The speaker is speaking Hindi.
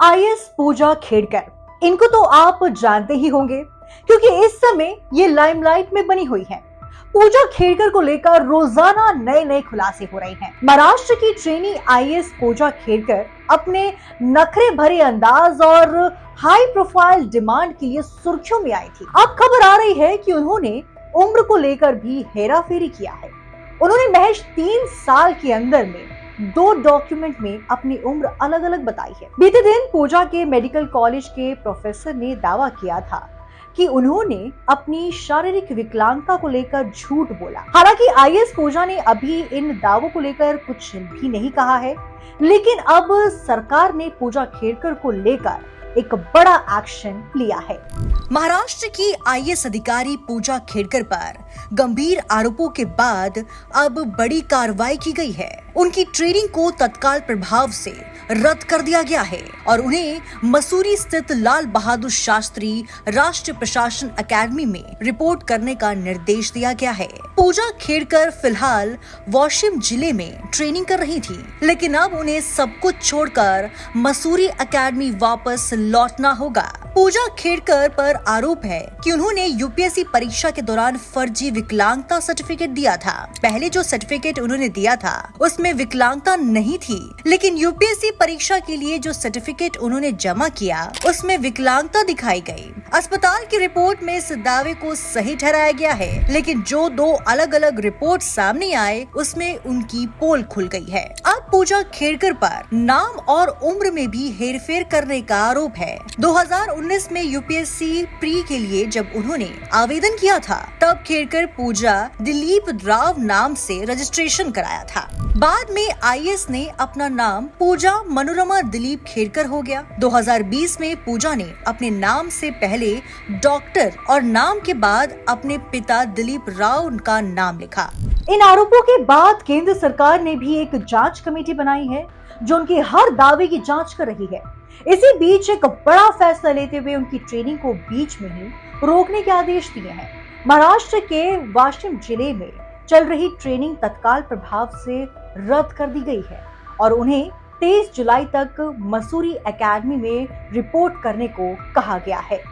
आईएएस पूजा खेड़कर, इनको तो आप जानते ही होंगे क्योंकि इस समय ये लाइमलाइट में बनी हुई हैं। पूजा खेड़कर को लेकर रोजाना नए नए खुलासे हो रहे हैं। महाराष्ट्र की ट्रेनी आईएएस पूजा खेड़कर अपने नखरे भरे अंदाज और हाई प्रोफाइल डिमांड के लिए सुर्खियों में आई थी। अब खबर आ रही है कि उन्होंने उम्र को लेकर भी हेराफेरी किया है। उन्होंने महज 3 साल के अंदर में 2 डॉक्यूमेंट में अपनी उम्र अलग अलग बताई है। बीते दिन पूजा के मेडिकल कॉलेज के प्रोफेसर ने दावा किया था कि उन्होंने अपनी शारीरिक विकलांगता को लेकर झूठ बोला। हालांकि आईएएस पूजा ने अभी इन दावों को लेकर कुछ भी नहीं कहा है, लेकिन अब सरकार ने पूजा खेड़कर को लेकर एक बड़ा एक्शन लिया है। महाराष्ट्र की आईएएस अधिकारी पूजा खेड़कर पर गंभीर आरोपों के बाद अब बड़ी कार्रवाई की गई है। उनकी ट्रेनिंग को तत्काल प्रभाव से रद्द कर दिया गया है और उन्हें मसूरी स्थित लाल बहादुर शास्त्री राष्ट्रीय प्रशासन अकादमी में रिपोर्ट करने का निर्देश दिया गया है। पूजा खेड़कर फिलहाल वाशिम जिले में ट्रेनिंग कर रही थी, लेकिन अब उन्हें सब कुछ छोड़कर मसूरी अकादमी वापस लौटना होगा। पूजा खेड़कर पर आरोप है कि उन्होंने यूपीएससी परीक्षा के दौरान फर्जी विकलांगता सर्टिफिकेट दिया था। पहले जो सर्टिफिकेट उन्होंने दिया था उसमें विकलांगता नहीं थी, लेकिन यूपीएससी परीक्षा के लिए जो सर्टिफिकेट उन्होंने जमा किया उसमें विकलांगता दिखाई गई। अस्पताल की रिपोर्ट में इस दावे को सही ठहराया गया है, लेकिन जो 2 अलग अलग रिपोर्ट सामने आए उसमें उनकी पोल खुल गई है। अब पूजा खेड़कर पर नाम और उम्र में भी हेरफेर करने का आरोप है। 2019 में यूपीएससी प्री के लिए जब उन्होंने आवेदन किया था, तब खेड़कर पूजा दिलीप राव नाम से रजिस्ट्रेशन कराया था। बाद में आईएएस ने अपना नाम पूजा मनोरमा दिलीप खेड़कर हो गया। 2020 में पूजा ने अपने नाम से पहले डॉक्टर और नाम के बाद अपने पिता दिलीप राव का नाम लिखा। इन आरोपों के बाद केंद्र सरकार ने भी एक जांच कमेटी बनाई है जो उनके हर दावे की जांच कर रही है। इसी बीच एक बड़ा फैसला लेते हुए उनकी ट्रेनिंग को बीच में ही रोकने के आदेश दिए हैं। महाराष्ट्र के वाशिम जिले में चल रही ट्रेनिंग तत्काल प्रभाव से रद्द कर दी गई है और उन्हें 23 जुलाई तक मसूरी अकादमी में रिपोर्ट करने को कहा गया है।